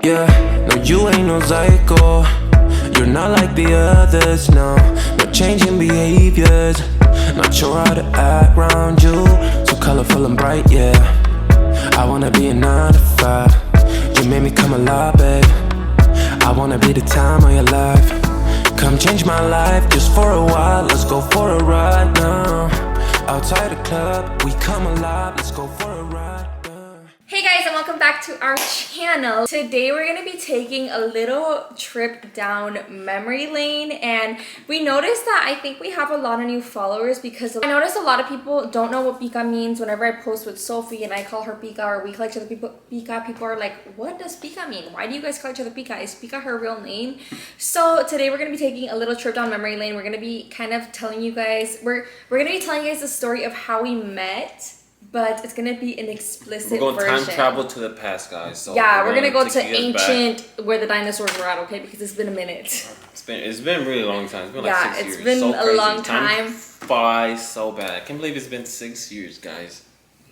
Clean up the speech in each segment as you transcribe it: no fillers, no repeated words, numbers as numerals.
Yeah, no, you ain't no psycho. You're not like the others, no. No changing behaviors. Not sure how to act around you. So colorful and bright, yeah. I wanna be a 9 to 5. You made me come alive, babe. I wanna be the time of your life. Come change my life just for a while. Let's go for a ride now. Outside the club, we come alive. Let's go for a ride. Hey guys, and welcome back to our channel. Today we're going to be taking a little trip down memory lane, and we noticed that I think we have a lot of new followers because I noticed a lot of people don't know what Pika means. Whenever I post with Sophie and I call her Pika, or we call each other Pika, people are like, what does Pika mean? Why do you guys call each other Pika? Is Pika her real name? So today we're going to be taking a little trip down memory lane. We're going to be kind of telling you guys, we're going to be telling you guys the story of how we met. But it's gonna be an explicit version. We're going to time travel to the past, guys. So yeah, we're gonna go to ancient where the dinosaurs were at, okay? Because it's been a minute. It's been a really long time. It's been like 6 years. Yeah, it's been so a crazy. long time. Flies so bad. I can't believe it's been 6 years, guys.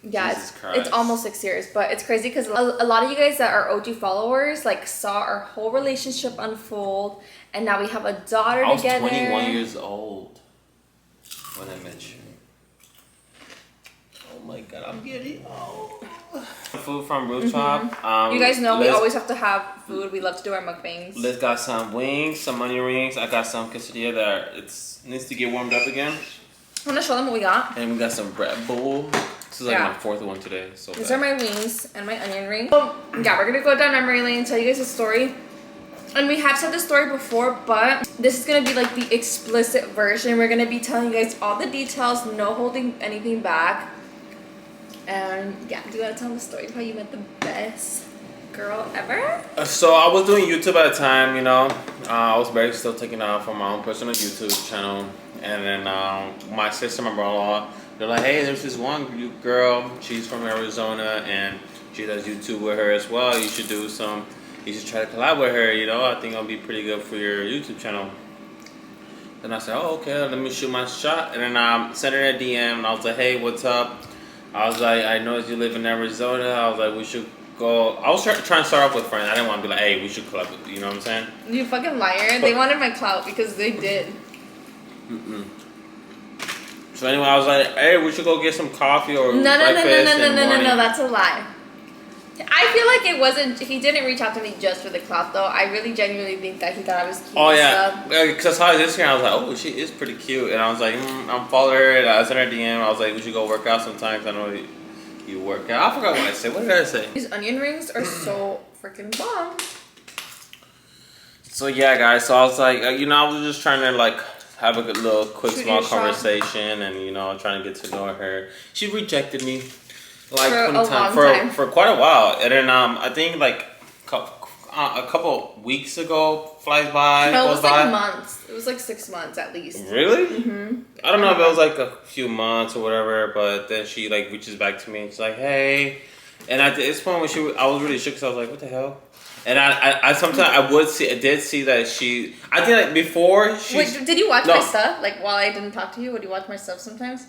Yeah, it's almost 6 years, but it's crazy because a lot of you guys that are OG followers like saw our whole relationship unfold, and now we have a daughter together. I was 21 years old when I met you. Oh my god, I'm getting old. Food from Rooftop. You guys know we always have to have food. We love to do our mukbangs. Liz got some wings, some onion rings. I got some quesadilla that needs to get warmed up again. I want to show them what we got. And we got some Red Bull. This is like my fourth one today. So these are my wings and my onion ring. So yeah, we're gonna go down memory lane and tell you guys a story. And we have said the story before, but this is gonna be like the explicit version. We're gonna be telling you guys all the details, no holding anything back. And yeah, do you want to tell them the story of how you met the best girl ever? So I was doing YouTube at the time, you know. I was barely still taking off from my own personal YouTube channel. And then my sister, my brother-in-law, they're like, hey, there's this one girl. She's from Arizona and she does YouTube with her as well. You should try to collab with her, you know. I think it'll be pretty good for your YouTube channel. Then I said, oh, okay, let me shoot my shot. And then I sent her a DM and I was like, hey, what's up? I was like, I noticed you live in Arizona. I was like, we should go. I was trying to start off with friends. I didn't want to be like, hey, we should collab with you. You know what I'm saying? You fucking liar. They wanted my clout because they did. So anyway, I was like, hey, we should go get some coffee or No, breakfast. No, that's a lie. I feel like it wasn't, he didn't reach out to me just for the clout though. I really genuinely think that he thought I was cute. Oh yeah, because I saw his Instagram, I was like, oh, she is pretty cute. And I was like, I'm following her, and I sent her a DM. I was like, we should go work out sometimes. I know you work out. I forgot what I said. What did I say? These onion rings are so freaking bomb. So yeah, guys, so I was like, I was just trying to like have a good little quick small conversation and, trying to get to know her. She rejected me. Like for quite a while, and then I think like a couple weeks ago flies by. No, it was like months. It was like 6 months at least. Really? I don't know if it was like a few months or whatever, but then she like reaches back to me and she's like, "Hey," and at this point when I was really shook because I was like, "What the hell?" And I sometimes I did see that she. I think like before she. Wait, did you watch my stuff? Like while I didn't talk to you, would you watch my stuff sometimes?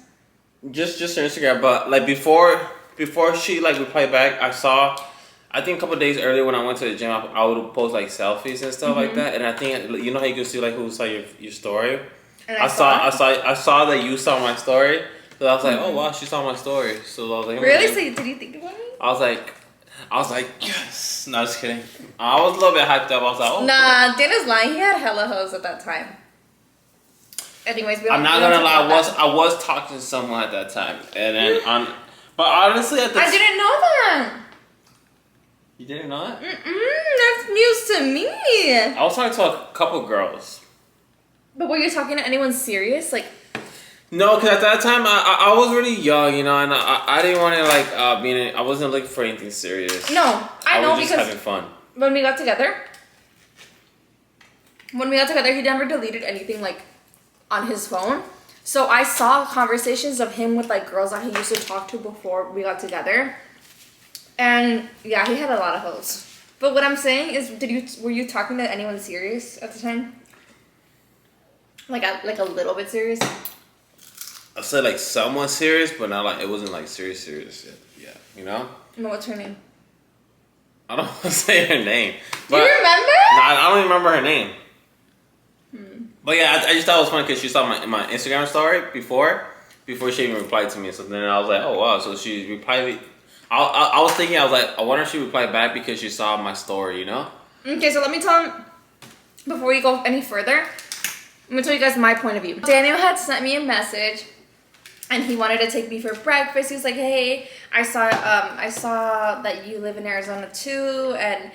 Just her Instagram, but like before she like replied back, I think a couple of days earlier when I went to the gym, I would post like selfies and stuff like that. And I think how you can see like who saw your story. And I saw that you saw my story, so I was like, oh wow, she saw my story. So I was like, really? So did you think about me? I was like, yes. No, just kidding. I was a little bit hyped up. I was like, oh. Nah, Dana's lying. He had hella hoes at that time. Anyways, I'm not gonna lie. I was talking to someone at that time, and then but honestly, I didn't know that. You didn't know that? That's news to me. I was talking to a couple girls. But were you talking to anyone serious? Like. No, because at that time I was really young, and I didn't want to like I wasn't looking for anything serious. No, I know was just because having fun. When we got together, he never deleted anything like on his phone. So I saw conversations of him with like girls that he used to talk to before we got together. And yeah, he had a lot of hoes. But what I'm saying is, were you talking to anyone serious at the time? Like a little bit serious? I said like somewhat serious, but not like it wasn't like serious yet. Yeah, No, what's her name? I don't want to say her name. Do you remember? No, I don't even remember her name. But yeah, I just thought it was funny because she saw my Instagram story before she even replied to me. So then I was like, oh wow, so she replied. I was thinking, I was like, I wonder if she replied back because she saw my story, you know? Okay, so let me tell him, before we go any further, I'm gonna tell you guys my point of view. Daniel had sent me a message and he wanted to take me for breakfast. He was like, hey, I saw that you live in Arizona too, and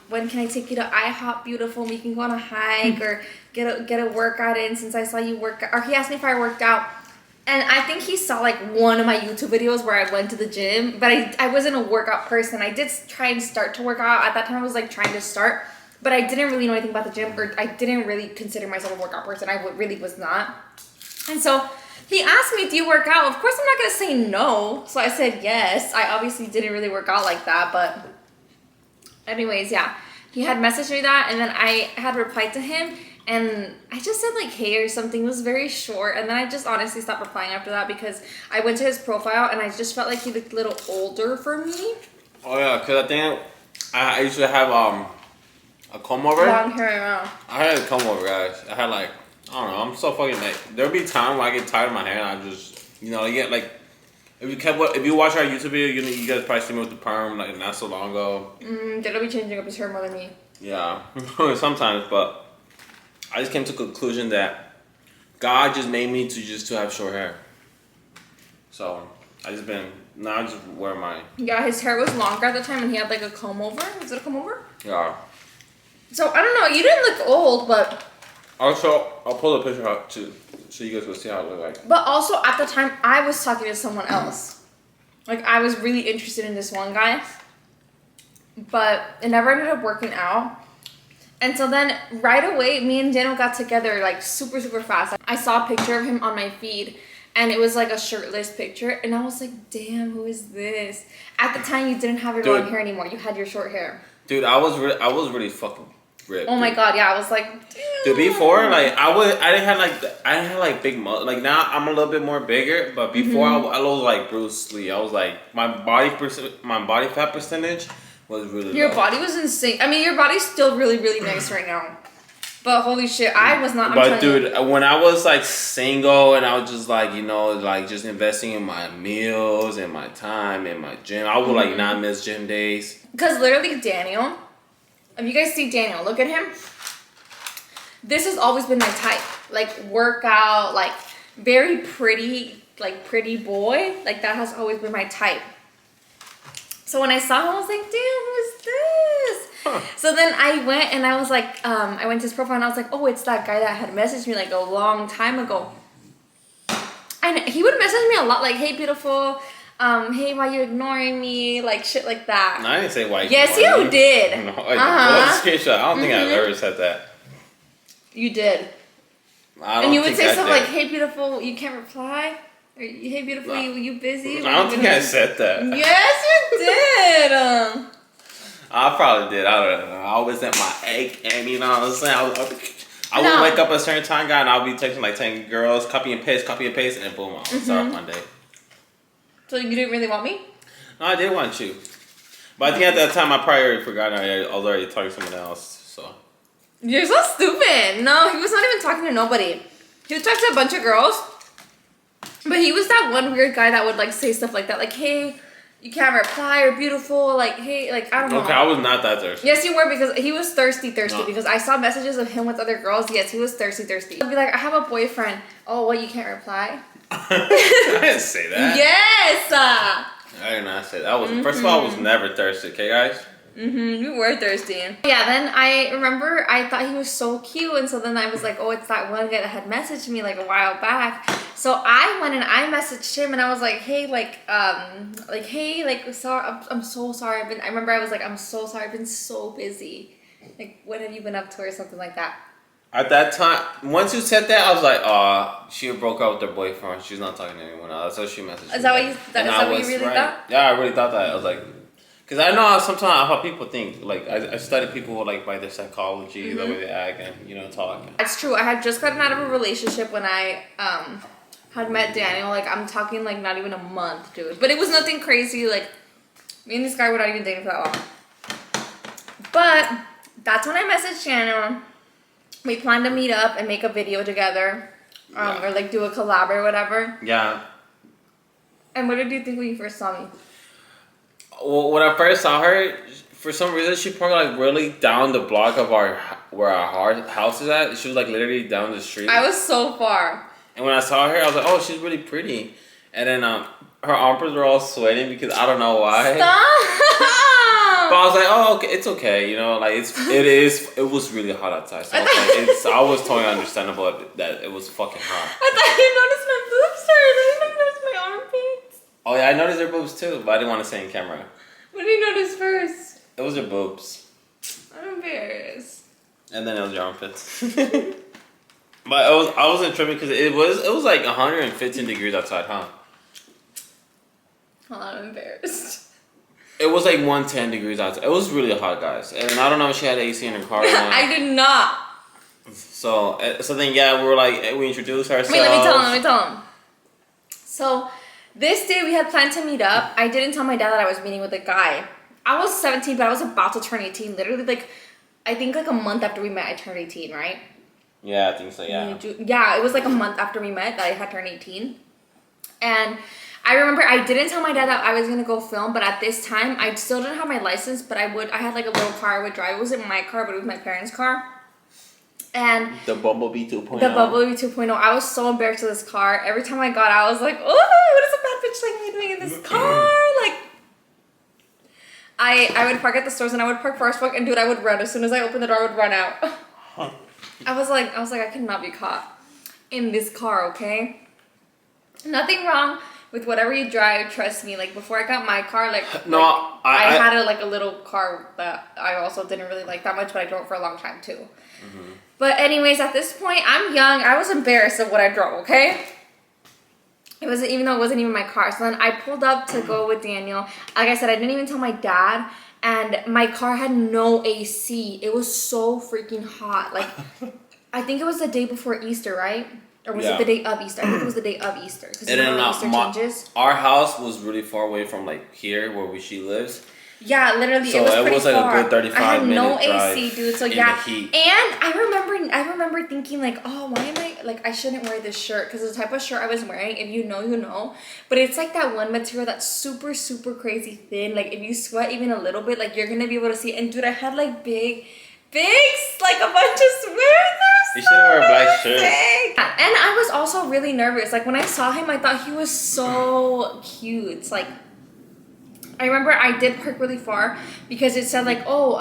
when can I take you to IHOP Beautiful and we can go on a hike or get a workout in since I saw you work out. Or he asked me if I worked out. And I think he saw like one of my YouTube videos where I went to the gym, but I wasn't a workout person. I did try and start to work out. At that time I was like trying to start, but I didn't really know anything about the gym, or I didn't really consider myself a workout person. I really was not. And so he asked me, do you work out? Of course I'm not gonna say no. So I said yes. I obviously didn't really work out like that, but anyways, yeah. He had messaged me that, and then I had replied to him. And I just said like, hey, or something. It was very short. And then I just honestly stopped replying after that because I went to his profile and I just felt like he looked a little older for me. Oh yeah, because I think I used to have a comb over. Long hair, yeah. I had a comb over, guys. I had like, I don't know, I'm so fucking like, there'll be time when I get tired of my hair and I just, you know, you get like, if you watch our YouTube video, you guys probably see me with the perm like not so long ago. Did'll be changing up his hair more than me. Yeah, sometimes, but I just came to the conclusion that God just made me to have short hair. So I just wear my. Yeah, his hair was longer at the time and he had like a comb over. Was it a comb over? Yeah. So I don't know, you didn't look old, but. Also, I'll pull the picture up too, so you guys will see how it looked like. But also at the time, I was talking to someone else. Like I was really interested in this one guy, but it never ended up working out. And so then right away, me and Daniel got together like super, super fast. I saw a picture of him on my feed and it was like a shirtless picture. And I was like, damn, who is this? At the time, you didn't have your long hair anymore. You had your short hair. Dude, I was really fucking ripped. Oh my God, yeah. I was like, dude, before, like, I didn't have like big muscles. Like now I'm a little bit more bigger, but before I was like Bruce Lee. I was like, my body fat percentage was really your low. body was insane. I mean, your body's still really, really nice right now. But holy shit, I was not. But dude, when I was like single and I was just like, you know, like just investing in my meals and my time and my gym, I would like not miss gym days. Because literally Daniel, if you guys see Daniel, look at him. This has always been my type. Like workout, like very pretty, like pretty boy. Like that has always been my type. So when I saw him, I was like, damn, who is this? Huh. So then I went and I was like, I went to his profile and I was like, oh, it's that guy that had messaged me like a long time ago. And he would message me a lot like, hey, beautiful. Hey, why you ignoring me? Like shit like that. No, I didn't say why you Yes, you did. No, screenshot. I don't think I've ever said that. You did. And you would say something like, hey, beautiful, you can't reply? Or, hey, beautiful, you busy? I don't think I said that. Yes, you did. I probably did. I don't know. I always at my egg, and you know what I'm saying? I would wake up at a certain time, guy, and I'll be texting like 10 girls, copy and paste, and boom, I'll start off my day. So you didn't really want me? No, I did want you. But I think at that time, I probably already forgot. I was already talking to someone else, so. You're so stupid. No, he was not even talking to nobody. He was talking to a bunch of girls. But he was that one weird guy that would like say stuff like that. Like, hey, you can't reply, or beautiful. Like, hey, like, I don't know. Okay, I was not that thirsty. Yes, you were, because he was thirsty. No. Because I saw messages of him with other girls. Yes, he was thirsty. I'd be like, I have a boyfriend. Oh, what, you can't reply? I didn't say that. Yes! I did not say that. First of all, I was never thirsty, okay, guys? You were thirsty. Yeah, then I remember I thought he was so cute, and so then I was like, oh, it's that one guy that had messaged me like a while back. So I went and I messaged him and I was like, hey, sorry, I'm so sorry. I remember I was like, I'm so sorry, I've been so busy. Like, what have you been up to, or something like that? At that time, once you said that, I was like, she broke up with her boyfriend. She's not talking to anyone else. That's what she messaged me. Is that what you really thought? Yeah, I really thought that. I was like, because I know sometimes how people think. Like, I study people like by their psychology, the way they act, and, you know, talk. That's true. I had just gotten out of a relationship when I had met Daniel. Like, I'm talking like not even a month, dude. But it was nothing crazy. Like, me and this guy were not even dating for that long. But that's when I messaged Shannon. We planned to meet up and make a video together. Or like do a collab or whatever. Yeah. And what did you think when you first saw me? Well, when I first saw her, for some reason she parked like really down the block of where our house is at. She was like literally down the street. I was so far. And when I saw her, I was like, oh, she's really pretty. And then her armpits were all sweating because I don't know why. Stop! But I was like, oh, okay, it's okay, you know, like it was really hot outside. So I was totally understandable that it was fucking hot. I thought you noticed my boobs first. I didn't notice my armpits. Oh yeah, I noticed her boobs too, but I didn't want to say in camera. What did you notice first? It was her boobs. I'm embarrassed. And then it was your armpits. But I wasn't tripping because it was like 115 degrees outside, huh? Hold on, I'm embarrassed. It was like 110 degrees outside. It was really hot, guys. And I don't know if she had AC in her car or not. I did not. So then, yeah, we introduced ourselves. Wait, let me tell him. So, this day we had planned to meet up. I didn't tell my dad that I was meeting with a guy. I was 17, but I was about to turn 18. Literally, like, I think like a month after we met, I turned 18, right? Yeah, I think so, yeah. Yeah, it was like a month after we met that I had turned 18. And I remember I didn't tell my dad that I was going to go film, but at this time, I still didn't have my license, but I had like a little car I would drive. It wasn't my car, but it was my parents' car. And the Bumblebee 2.0. The Bumblebee 2.0. I was so embarrassed of this car. Every time I got out, I was like, oh, what is a bad bitch like me doing in this car? Like, I would park at the stores and I would park first, and dude, I would run. As soon as I opened the door, I would run out. I was like, I cannot be caught in this car, okay? Nothing wrong with whatever you drive, trust me. Like, before I got my car, I had a little car that I also didn't really like that much, but I drove for a long time too. Mm-hmm. But anyways, at this point, I'm young. I was embarrassed of what I drove, okay? Even though it wasn't even my car. So then I pulled up to go with Daniel. Like I said, I didn't even tell my dad. And my car had no AC. It was so freaking hot. Like, I think it was the day before Easter, right? Or was it the day of Easter? I think it was the day of Easter. Because you know when Easter changes. Our house was really far away from like here where she lives. Yeah, literally, so it was pretty far. Like a good 35 minute drive. I had no AC, dude. So yeah, and I remember thinking like, oh, why am I like I shouldn't wear this shirt because the type of shirt I was wearing, if you know, you know. But it's like that one material that's super super crazy thin. Like if you sweat even a little bit, like you're gonna be able to see. And dude, I had like big, like a bunch of sweaters. You should wear a black shirt. And I was also really nervous. Like when I saw him, I thought he was so cute. It's like. I remember I did park really far because it said like, oh,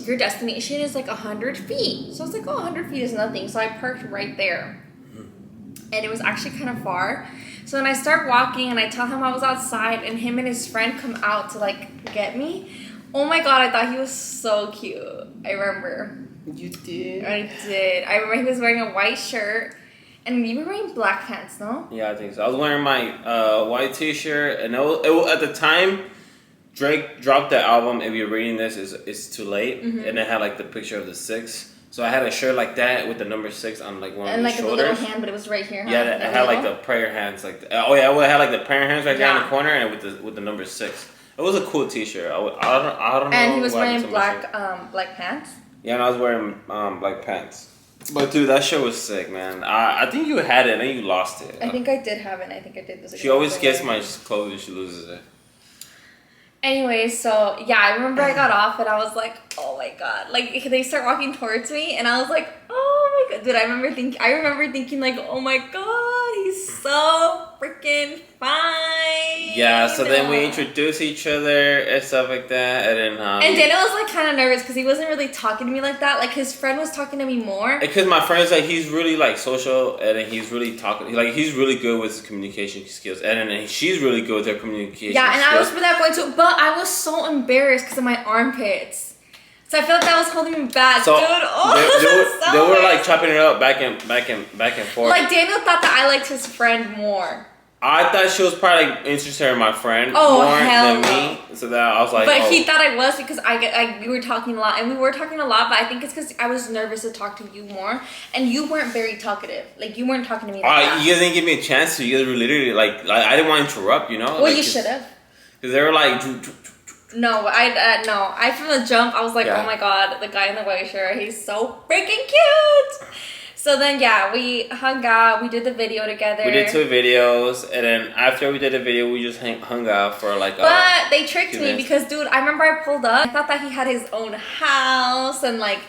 your destination is like 100 feet. So I was like, oh, 100 feet is nothing. So I parked right there. And it was actually kind of far. So then I start walking and I tell him I was outside and him and his friend come out to like get me. Oh my God, I thought he was so cute. I remember. You did? I did. I remember he was wearing a white shirt. And you were wearing black pants, no? Yeah, I think so. I was wearing my white t-shirt. And it at the time... Drake dropped the album. If you're reading this, it's too late, and it had like the picture of the 6. So I had a shirt like that with the number 6 on like one of the shoulders. And like a little hand, but it was right here. Huh? Yeah, it had like the prayer hands, like it had like the prayer hands right there in the corner, and with the number 6. It was a cool T-shirt. I don't know. And he was wearing black pants. Yeah, and I was wearing black pants. But dude, that shirt was sick, man. I think you had it, and then you lost it. I think I did have it. I think I did. She always gets my clothes and she loses it. Anyways, so yeah, I remember I got off and I was like, oh my God. Like they start walking towards me and I was like, oh my God. Dude, I remember thinking like, oh my God, he's so freaking fine. Yeah, so then we introduced each other and stuff like that. And then and Daniel was like kind of nervous because he wasn't really talking to me like that. Like his friend was talking to me more. Because my friend's like, he's really like social and then he's really talking. Like he's really good with his communication skills. And then she's really good with her communication skills. Yeah, and I was really going to, but I was so embarrassed because of my armpits. So I feel like that was holding me back, so dude. Oh, they were like chopping it up back and forth. Like Daniel thought that I liked his friend more. I thought she was probably like, interested in my friend more than me. So that I was like, but he thought I was because we were talking a lot, and we were talking a lot. But I think it's because I was nervous to talk to you more, and you weren't very talkative. Like you weren't talking to me. Like you guys didn't give me a chance to. You guys were literally like I didn't want to interrupt. You know. Well, you should have. Because they were like. No, I from the jump, I was like, Yeah. oh my god, the guy in the white shirt, he's so freaking cute. So then, yeah, we hung out. We did the video together. We did 2 videos, and then after we did the video, we just hung out for like. But they tricked few me minutes. because, dude, I remember I pulled up. I thought that he had his own house and like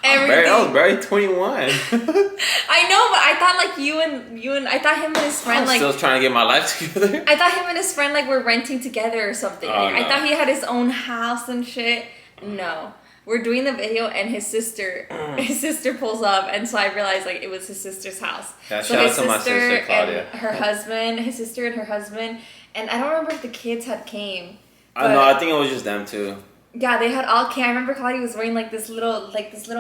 everything. I was very 21. I know, but I thought like you and I thought him and his friend I'm like. still trying to get my life together. I thought him and his friend like were renting together or something. Oh, Like, I no. thought he had his own house and shit. No. We're doing the video and his sister pulls up, and so I realized like it was his sister's house. Yeah, So shout his out to my sister, Claudia. and her husband, his sister and her husband, and I don't remember if the kids had came. I know. I think it was just them 2. Yeah, they had all came. I remember Claudia was wearing like this little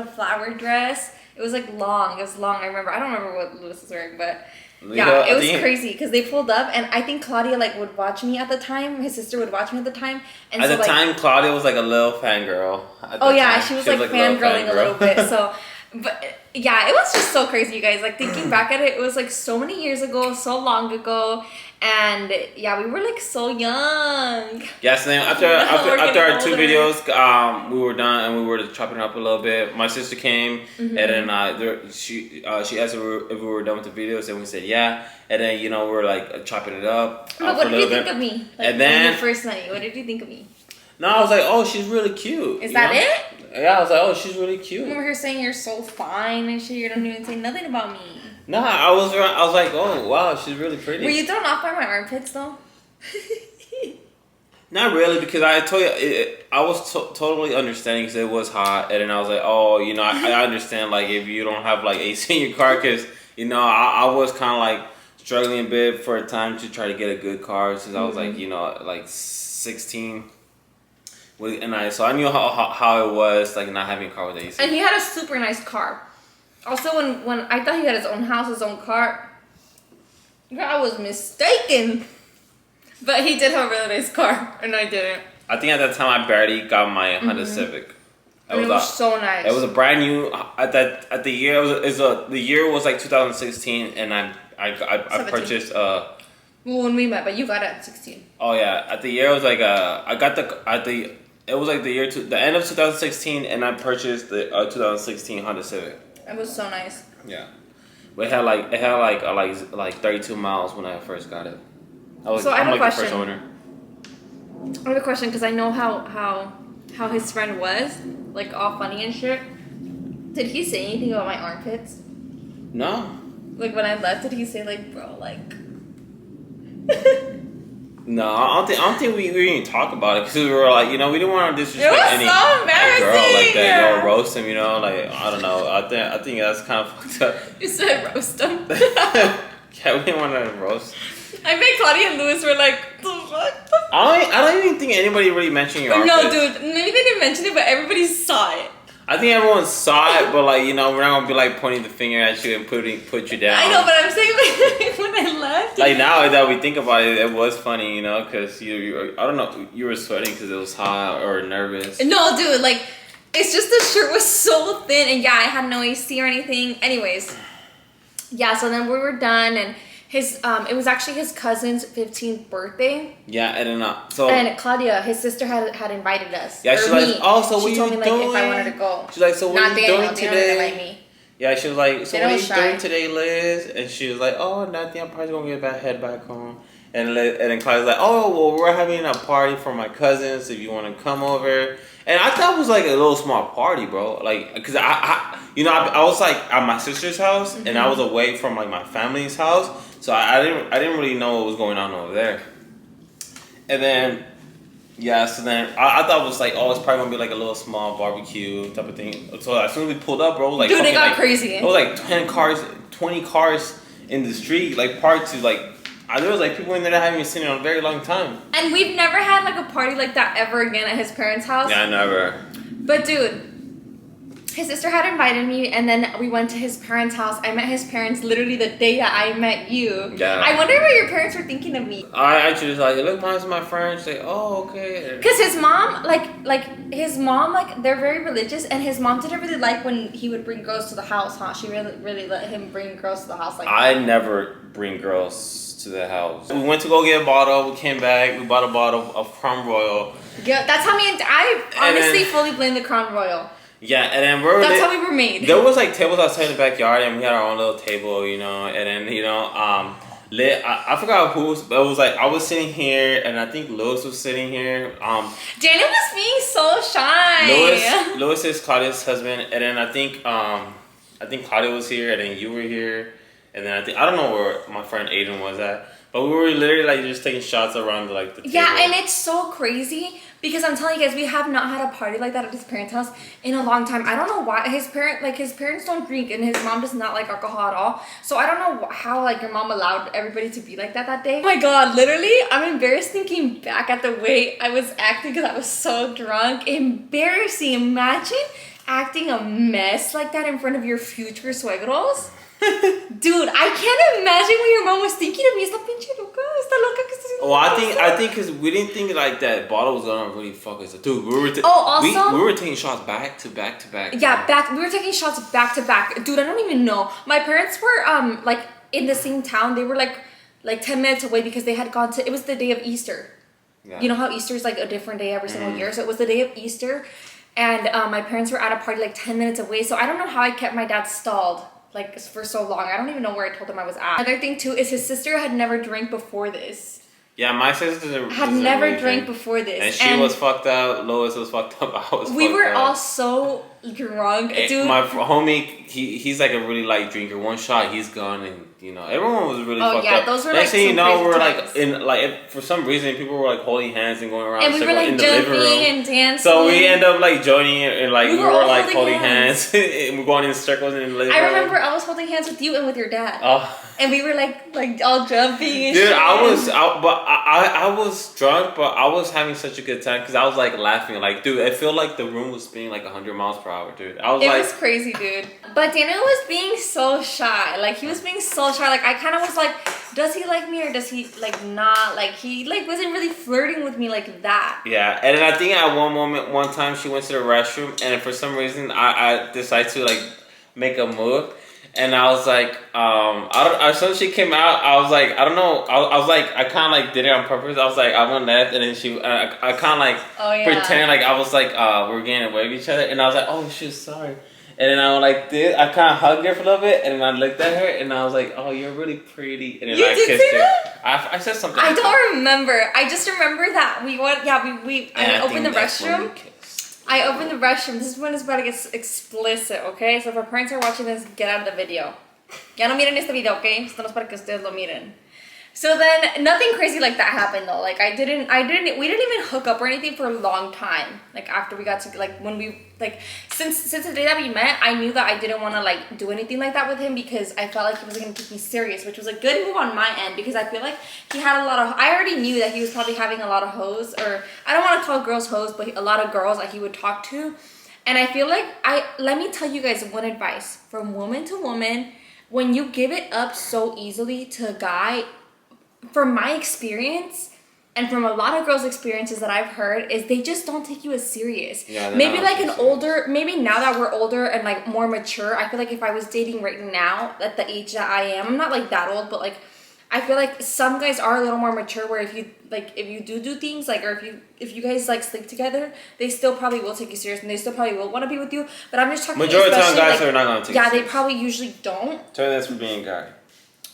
flower dress. It was like long. It was long. I remember. I don't remember what Lewis was wearing, but yeah, it was crazy because they pulled up, and I think Claudia like would watch me at the time. His sister would watch me at the time, and At so the like, time, Claudia was like a little fangirl. oh yeah, she was like fangirling a little bit. So, but yeah, it was just so crazy, you guys. Like thinking back at it, it was like so many years ago, so long ago, and yeah, we were like so young. Yes, then after our 2 videos, we were done and we were chopping it up a little bit. My sister came and then she asked if we were done with the videos, and we said yeah. And then we were like chopping it up. But what did you think of me? Like, And then when you first met me, what did you think of me? no, I was like, oh, she's really cute. Is that it? Yeah, I was like, oh, she's really I cute. remember her saying you're so fine and shit. You don't even say nothing about me. Nah, I was like, oh wow, she's really pretty. Were you thrown off by my armpits though? Not really, because I told you I was totally understanding because it was hot, and then I was like, oh, I understand like if you don't have like AC in your car, because I was kind of like struggling a bit for a time to try to get a good car since I was like like 16. So I knew how it was like not having a car with AC. And he had a super nice car. Also, when I thought he had his own house, his own car, girl, I was mistaken. But he did have a really nice car, and I didn't. I think at that time I barely got my Honda Civic. It was so nice. It was a brand new at the year. The year was like 2016, and I purchased Well, when we met, but you got it at 16. Oh yeah, at the year it was like it was like the end of 2016, and I purchased the 2016 Honda Civic. It was so nice. Yeah, but it had like 32 miles when I first got it. So I have a like the first question. owner. I have a question because I know how his friend was, like all funny and shit. Did he say anything about my armpits? No. Like when I left, did he say like, bro, like? No, I don't think we even talk about it because we were like, we didn't want to disrespect It was any so embarrassing. girl like that. Roast him, like I don't know. I think that's kind of fucked up. You said roast him. Yeah, we didn't want to roast. I bet Claudia and Lewis were like, the fuck? I don't even think anybody really mentioned your No, armpits. dude, maybe they didn't mention it, but everybody saw it. I think everyone saw it, but like we're not gonna be like pointing the finger at you and put you down. I know, but I'm saying like when I left. Like now that we think about it, it was funny, because you I don't know, you were sweating because it was hot or nervous. No, dude, like it's just the shirt was so thin, and yeah, I had no AC or anything. Anyways, yeah. So then we were done, and it was actually his cousin's 15th birthday. Yeah, and And Claudia, his sister, had invited us. Yeah, or she's me. like, oh, so what she you told me like doing? if I wanted to go. She's like, so what Not are you Daniel, doing Daniel didn't like today? me. Yeah, she was like, so what are you shy. doing today, Liz? And she was like, oh, nothing. I'm probably gonna head back home. And then Claudia's like, oh, well, we're having a party for my cousins. If you want to come over. And I thought it was like a little small party, bro. Like, cause I was like at my sister's house, and I was away from like my family's house, so I didn't really know what was going on over there. And then, yeah, so then I thought it was like, oh, it's probably gonna be like a little small barbecue type of thing. So as soon as we pulled up, bro, it was like Dude, it got like, crazy. It was like 20 cars in the street, like parked to like. There was like people in there that I haven't even seen in a very long time. And we've never had like a party like that ever again at his parents' house. Yeah, never. But dude, his sister had invited me, and then we went to his parents' house. I met his parents literally the day that I met you. Yeah. I wonder what your parents were thinking of me. I actually was like, look, mom's my friend. She's like, oh, okay. Because his mom, they're very religious, and his mom didn't really like when he would bring girls to the house, huh? She really let him bring girls to the house. Like I never bring girls to the house. We went to go get a bottle. We came back. We bought a bottle of Crown Royal. Yeah, that's how I honestly then, fully blame the Crown Royal. Yeah, and then that's how we were made. There was like tables outside in the backyard, and we had our own little table, you know. And then I forgot who was, but it was like I was sitting here, and I think Lewis was sitting here. Daniel was being so shy. Lewis is Claudia's husband, and then I think Claudia was here, and then you were here, and then I don't know where my friend Aiden was at. But we were literally like just taking shots around the table. Yeah, and it's so crazy because I'm telling you guys, we have not had a party like that at his parents' house in a long time. I don't know why his parents don't drink and his mom does not like alcohol at all. So I don't know how like your mom allowed everybody to be like that day. Oh my god, literally, I'm embarrassed thinking back at the way I was acting because I was so drunk. Embarrassing. Imagine acting a mess like that in front of your future suegros. Dude, I can't imagine what your mom was thinking of me. Esta pinche loca, esta loca que está haciendo. Well, I think because we didn't think like that bottle was gonna really fuck us up. Dude, we were taking shots back to back to back. Yeah, we were taking shots back to back. Dude, I don't even know. My parents were like in the same town. They were like 10 minutes away because they had gone to. It was the day of Easter. Yeah. You know how Easter is like a different day every single year. So it was the day of Easter, and my parents were at a party like 10 minutes away. So I don't know how I kept my dad stalled. Like for so long. I don't even know where I told him I was at. Another thing too is his sister had never drank before this. Yeah, my sister had never drank before this. And she was fucked up. Lois was fucked up. I was We were all so drunk. Dude. My homie, he's like a really light drinker. One shot, he's gone, and you know everyone was really fucked up. Oh yeah, those were Next like thing you know, we're times. like in like for some reason people were like holding hands and going around and we were like in the jumping living room and dancing. So we end up like joining it and like we were like holding hands. And we're going in circles in the living room. I remember I was holding hands with you and with your dad. Oh. And we were like all jumping and dude, shit. I was drunk, but I was having such a good time because I was like laughing. Like, dude, I feel like the room was spinning like 100 miles per hour, dude. It was crazy, dude. But Daniel was being so shy. Like, he was being so shy. Like, I kind of was like, does he like me or does he like not? Like, he like wasn't really flirting with me like that. Yeah, and then I think at one time she went to the restroom, and for some reason I decided to like make a move. And I was like, as soon as she came out, I was like, I don't know. I was like, I kind of like did it on purpose. I was like, I went left, and then I kind of like pretend like I was like, we're getting away with each other. And I was like, oh shit, sorry. And then I like did, I kind of hugged her for a little bit, and then I looked at her, and I was like, oh, you're really pretty. And then I kissed her. I said something. I don't remember. I just remember that we went, I opened the restroom. I opened the restroom. This is when it's about to get explicit, okay? So if our parents are watching this, get out of the video. Ya no miren este video, okay? Esto no es para que ustedes lo miren. So then, nothing crazy like that happened though. Like we didn't even hook up or anything for a long time. Like after we got to, like when we, like, since the day that we met, I knew that I didn't want to like do anything like that with him because I felt like he wasn't going to take me serious, which was a good move on my end because I feel like he had a lot of, I already knew that he was probably having a lot of hoes, or I don't want to call girls hoes, but a lot of girls that he would talk to. And I feel like, let me tell you guys one advice from woman to woman. When you give it up so easily to a guy, from my experience and from a lot of girls' experiences that I've heard, is they just don't take you as serious. Yeah, maybe like maybe now that we're older and like more mature, I feel like if I was dating right now at the age that I am, I'm not like that old, but like I feel like some guys are a little more mature where if you do things like, or if you guys like sleep together, they still probably will take you serious and they still probably will want to be with you. But I'm just talking majority of time guys are not gonna take you serious. Yeah, they probably usually don't. So that's for being a guy.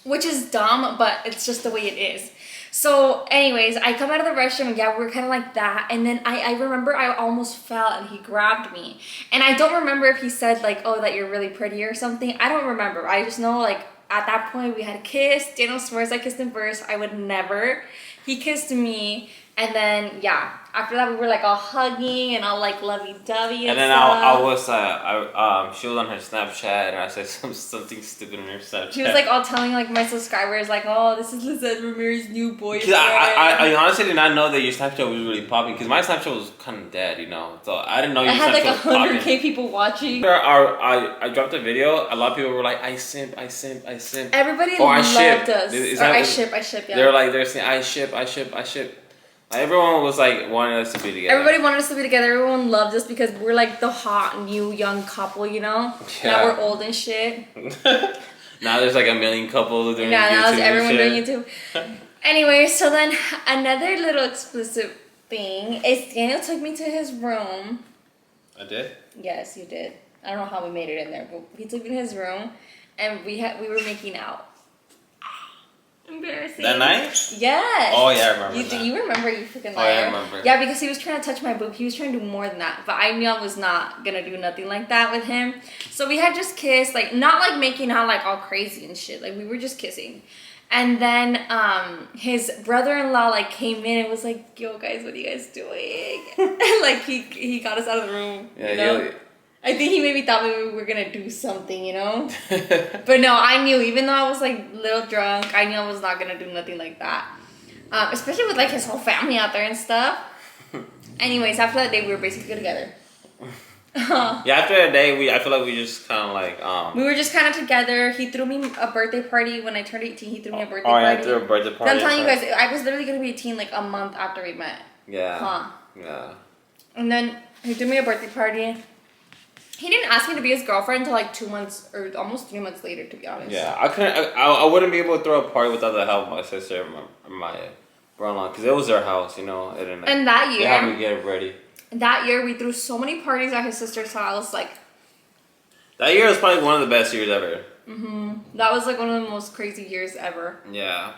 Which is dumb, but it's just the way it is. So anyways, I come out of the restroom and we're kind of like that. And then I remember I almost fell and he grabbed me. And I don't remember if he said like, oh, that you're really pretty or something. I don't remember. I just know like at that point we had kissed. Daniel swears I kissed him first. I would never. He kissed me. And then, yeah, after that we were like all hugging and all like lovey-dovey and then stuff. she was on her Snapchat and I said something stupid on her Snapchat. He was like all telling like my subscribers like, oh, this is Lizette Ramirez's new boyfriend. I honestly did not know that your Snapchat was really popping because my Snapchat was kind of dead, you know. So I didn't know your Snapchat was popping. I had like 100K people watching. I dropped a video. A lot of people were like, I simp. Everybody loved us. I ship, yeah. They're saying, I ship. Like, everyone was like wanting us to be together. Everybody wanted us to be together. Everyone loved us because we're like the hot new young couple, you know. Yeah. Now we're old and shit. Now there's like a million couples doing YouTube. Now there's everyone doing YouTube. Anyway, so then another little explicit thing is Daniel took me to his room. I did? Yes, you did. I don't know how we made it in there, but he took me to his room, and we were making out. Embarrassing. That night? Yes. Oh, yeah, I remember that. You remember, you freaking liar. Oh, yeah, I remember. Yeah, because he was trying to touch my boob. He was trying to do more than that. But I knew I was not going to do nothing like that with him. So we had just kissed, like, not like making out like all crazy and shit. Like, we were just kissing. And then his brother-in-law, like, came in and was like, yo, guys, what are you guys doing? Like, he got us out of the room, Yeah, you know? I think he maybe thought we were gonna do something, you know? But no, I knew, even though I was like a little drunk, I knew I was not gonna do nothing like that. Especially with like his whole family out there and stuff. Anyways, after that day, we were basically together. Yeah, after that day, I feel like we just kind of like we were just kind of together. He threw me a birthday party when I turned 18. He threw me a birthday party. Oh, yeah, I threw a birthday party. But I'm telling you guys, I was literally gonna be 18 like a month after we met. Yeah. Yeah. And then he threw me a birthday party. He didn't ask me to be his girlfriend until like 2 months or almost 3 months later, to be honest. Yeah, I couldn't. I wouldn't be able to throw a party without the help of my sister and my brother-in-law, because it was their house, you know. And that year, they had me get it ready. That year, we threw so many parties at his sister's house. Like, that year was probably one of the best years ever. That was like one of the most crazy years ever. Yeah.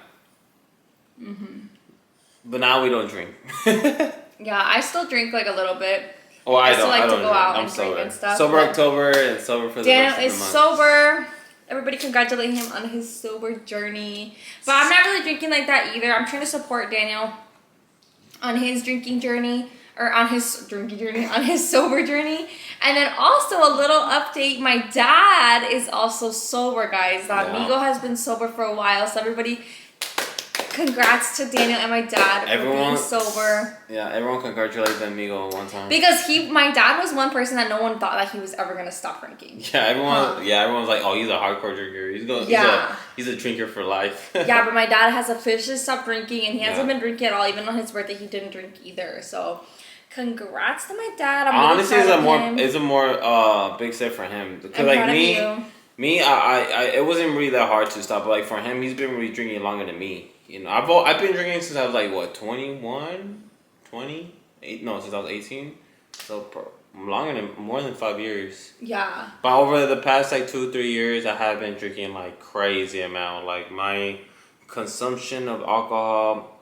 But now we don't drink. Yeah, I still drink like a little bit. Oh, I still don't. like I don't to go drink. out I'm and sober. drink and stuff. Sober October and sober for the Daniel rest of the is month. sober. Everybody congratulate him on his sober journey. But I'm not really drinking like that either. I'm trying to support Daniel on his drinking journey. Or on his drinking journey. On his sober journey. And then also a little update. My dad is also sober, guys. Amigo has been sober for a while. So everybody, congrats to Daniel and my dad for being sober. Yeah, everyone congratulated Amigo one time. Because my dad was one person that no one thought that he was ever gonna stop drinking. Yeah, everyone's like, oh, he's a hardcore drinker. He's a drinker for life. Yeah, but my dad has officially stopped drinking, and he hasn't been drinking at all. Even on his birthday, he didn't drink either. So, congrats to my dad. Honestly, it's a more big step for him, because like me, I it wasn't really that hard to stop. But like for him, he's been really drinking longer than me. You know, I've been drinking since I was like what 21, 20, since I was 18. So more than 5 years. Yeah. But over the past like 2-3 years, I have been drinking like crazy amount. Like my consumption of alcohol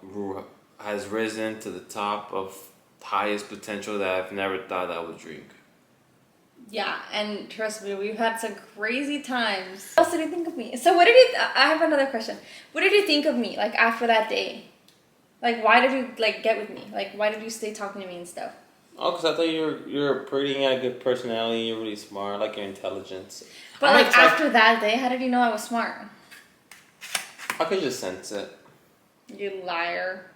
has risen to the top of highest potential that I've never thought I would drink. Yeah, and trust me, we've had some crazy times. What else did you think of me? So what did you, I have another question. What did you think of me, like, after that day? Like, why did you, like, get with me? Like, why did you stay talking to me and stuff? Oh, because I thought you're pretty, you had a good personality, you're really smart, I like your intelligence. But, like, after that day, how did you know I was smart? I could just sense it. You liar.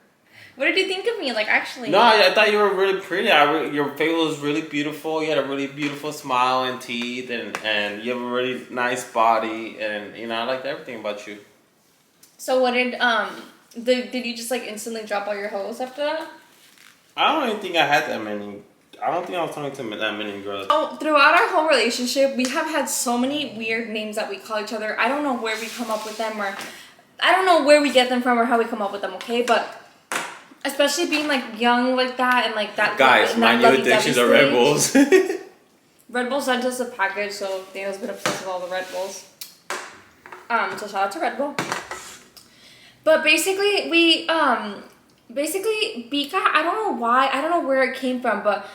What did you think of me? Like, actually. No, I thought you were really pretty. Your face was really beautiful. You had a really beautiful smile and teeth, and you have a really nice body, and you know I liked everything about you. So what did you just like instantly drop all your hoes after that? I don't even think I had that many. I don't think I was talking to that many girls. Oh, throughout our whole relationship, we have had so many weird names that we call each other. I don't know where we come up with them, or I don't know where we get them from, or how we come up with them. Okay, but. Especially being like young like that and like that. Guys, my new addictions are Red Bulls. Red Bull sent us a package, so Daniel's been obsessed with all the Red Bulls. So shout out to Red Bull. But basically, Pika, I don't know why, I don't know where it came from, but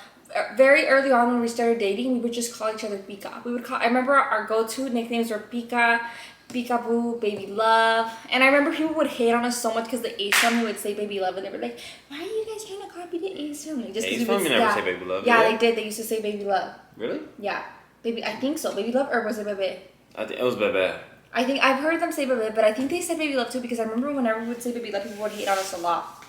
very early on when we started dating, we would just call each other Pika. I remember our go-to nicknames were Pika, Peekaboo, Baby Love. And I remember people would hate on us so much because the Ace family would say Baby Love, and they were like, why are you guys trying to copy the Ace family? Just Ace family never say Baby Love. Yeah, they did. They used to say Baby Love. Really? Yeah. I think so. Baby Love, or was it Bebe? I think it was Bebe. I think I've heard them say Bebe, but I think they said Baby Love too, because I remember whenever we would say Baby Love, people would hate on us a lot.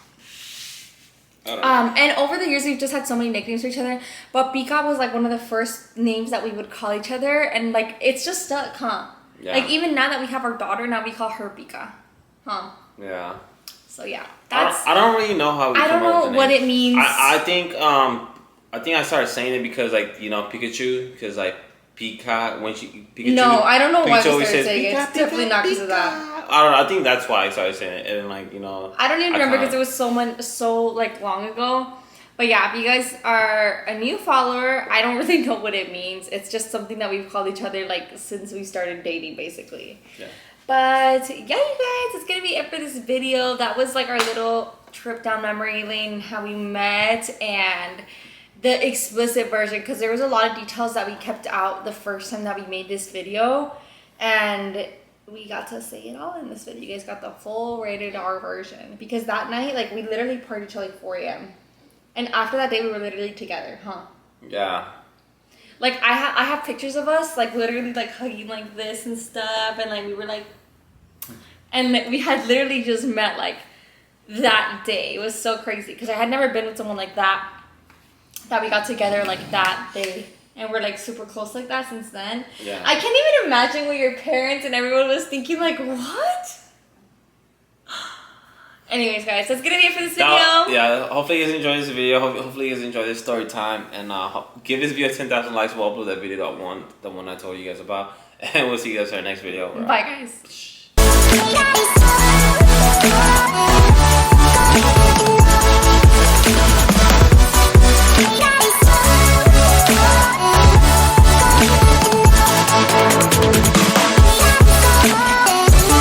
And over the years, we've just had so many nicknames for each other. But Pika was like one of the first names that we would call each other, and like it's just stuck, huh? Yeah. Like even now that we have our daughter, now we call her Pika, huh? Yeah. So yeah, that's. I don't really know how. I don't know what it means. I think I started saying it because like you know Pikachu, because like Pika when she Pikachu. No, I don't know why we Pikachu always started says, saying it. "Pika, It's definitely Pika, not because of Pika." that. I don't know. I think that's why I started saying it, and like, you know. I don't even remember because kinda- it was so like long ago. But yeah, if you guys are a new follower, I don't really know what it means. It's just something that we've called each other like since we started dating, basically. Yeah. But yeah, you guys, it's gonna be it for this video. That was like our little trip down memory lane, how we met, and the explicit version, because there was a lot of details that we kept out the first time that we made this video, and we got to say it all in this video. You guys got the full rated R version, because that night, like, we literally partied till like 4 a.m. and after that day we were literally together, huh? Yeah. Like, I have pictures of us like literally like hugging like this and stuff, and like we were like, and we had literally just met like that day. It was so crazy because I had never been with someone like that we got together like that day, and we're like super close like that since then. Yeah. I can't even imagine what your parents and everyone was thinking, like, what? Anyways, guys, that's gonna be it for this video. Yeah, hopefully you guys enjoy this video. Hopefully you guys enjoy this story time, and give this video 10,000 likes. We'll upload that video, the one I told you guys about, and we'll see you guys in our next video. Bye, guys.